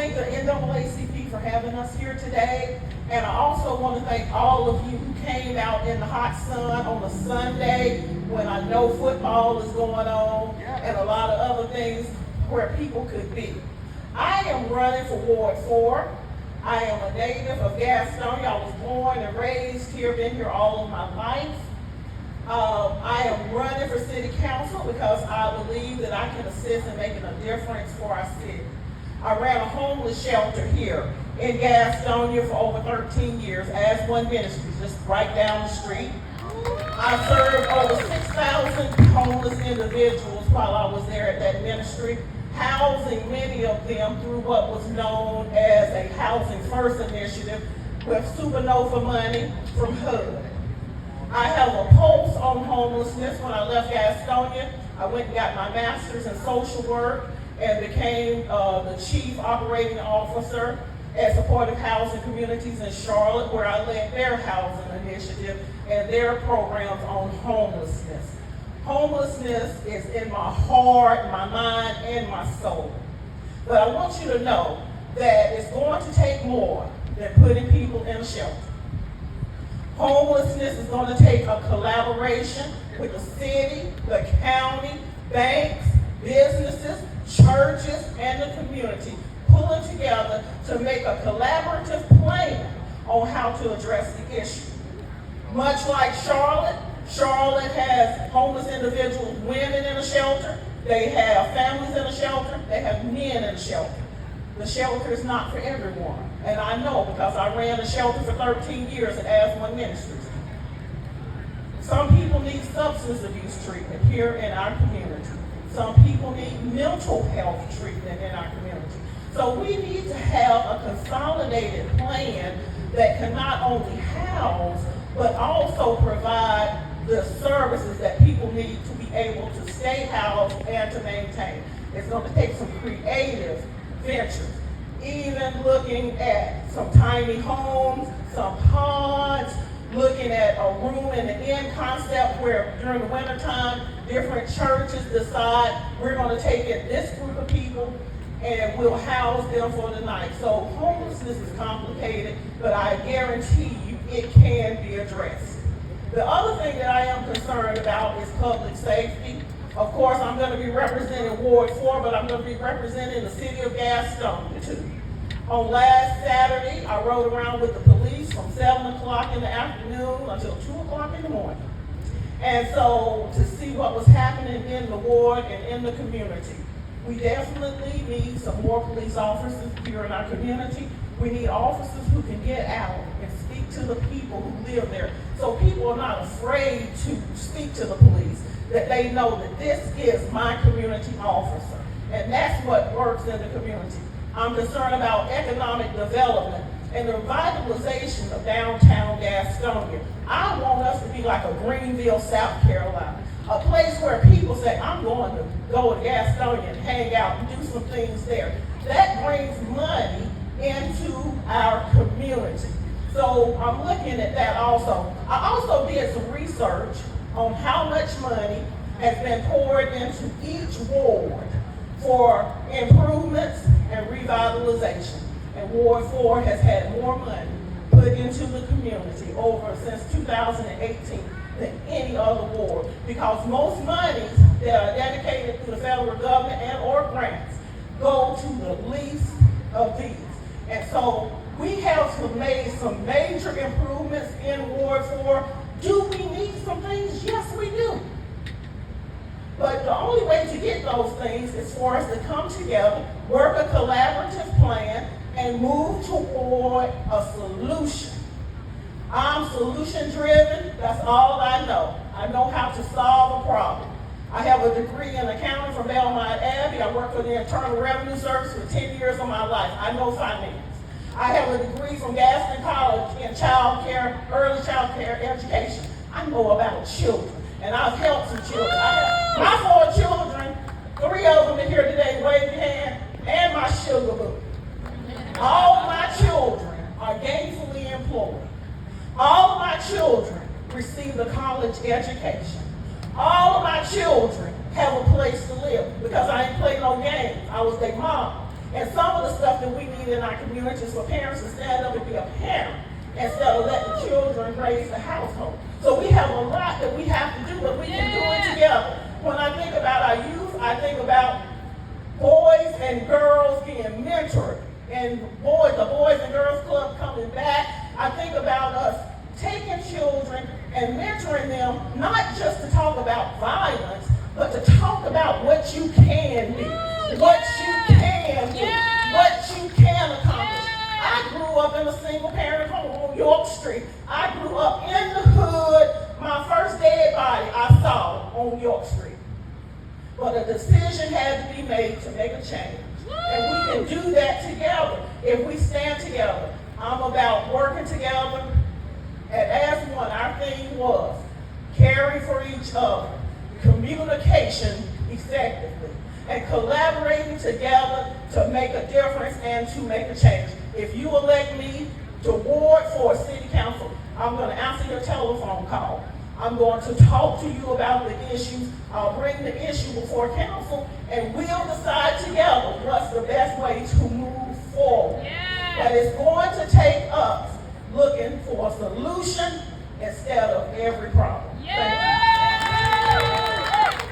thank the NAACP for having us here today. And I also want to thank all of you who came out in the hot sun on a Sunday when I know football is going on and a lot of other things where people could be. I am running for Ward 4. I am a native of Gastonia. I was born and raised here, been here all of my life. I am running for city council because I believe that I can assist in making a difference for our city. I ran a homeless shelter here in Gastonia for over 13 years as one ministry, just right down the street. I served over 6,000 homeless individuals while I was there at that ministry, housing many of them through what was known as a Housing First initiative with Supernova money from HUD. I have a pulse on homelessness. When I left Gastonia, I went and got my master's in social work and became the chief operating officer at Supportive Housing Communities in Charlotte, where I led their housing initiative and their programs on homelessness. Homelessness is in my heart, my mind, and my soul. But I want you to know that it's going to take more than putting people in a shelter. Homelessness is going to take a collaboration with the city, the county, banks, businesses, churches, and the community, pulling together to make a collaborative plan on how to address the issue. Much like Charlotte, Charlotte has homeless individuals, women in a shelter, they have families in a shelter, they have men in a shelter. The shelter is not for everyone. And I know because I ran a shelter for 13 years at As One Ministries. Some people need substance abuse treatment here in our community. Some people need mental health treatment in our community. So we need to have a consolidated plan that can not only house, but also provide the services that people need to be able to stay housed and to maintain. It's going to take some creative ventures, even looking at some tiny homes, some pods, looking at a room in the inn concept where during the wintertime, different churches decide we're going to take in this group of people and we'll house them for the night. So homelessness is complicated, but I guarantee you it can be addressed. The other thing that I am concerned about is public safety. Of course, I'm going to be representing Ward 4, but I'm going to be representing the city of Gastonia too. On last Saturday, I rode around with the police from 7 o'clock in the afternoon until 2 o'clock in the morning. And so to see what was happening in the ward and in the community. We definitely need some more police officers here in our community. We need officers who can get out and speak to the people who live there. So people are not afraid to speak to the police, that they know that this is my community officer. And that's what works in the community. I'm concerned about economic development and the revitalization of downtown Gastonia. I want us to be like a Greenville, South Carolina, a place where people say, I'm going to go to Gastonia and hang out and do some things there. That brings money into our community. So I'm looking at that also. I also did some research on how much money has been poured into each ward for improvements and revitalization. And Ward 4 has had more money put into the community since 2018 than any other ward, because most monies that are dedicated to the federal government and or grants go to the least of these. And so we have made some major improvements in Ward 4. Do we need some things? Yes, we do. But the only way to get those things is for us to come together, work a collaborative plan, and move toward a solution. I'm solution driven. That's all I know. I know how to solve a problem. I have a degree in accounting from Belmont Abbey. I worked for the Internal Revenue Service for 10 years of my life. I know finance. I have a degree from Gastonia College in early child care education. I know about children, and I've helped some children. My 4 children, 3 of them are here today, wave your hand, and my sugar boo. All of my children are gainfully employed. All of my children receive a college education. All of my children have a place to live because I ain't play no games. I was their mom. And some of the stuff that we need in our community is for parents to stand up and be a parent instead of letting the children raise the household. So we have a lot that we have to do, but we can do it together. When I think about our youth, I think about boys and girls getting mentored, and the Boys and Girls Club coming back. I think about us taking children and mentoring them, not just to talk about violence, but to talk about what you can do, what you can do, what you can accomplish. I grew up in a single parent home on York Street. I grew up in the hood. My first dead body I saw on York Street. But a decision had to be made to make a change. And we can do that together if we stand together. I'm about working together. And as one, our theme was caring for each other, communication effectively, and collaborating together to make a difference and to make a change. If you elect me to ward for a city council, I'm going to answer your telephone call. I'm going to talk to you about the issues. I'll bring the issue before council, and we'll decide together what's the best way to move forward. But it's going to take us looking for a solution instead of every problem. Thank you.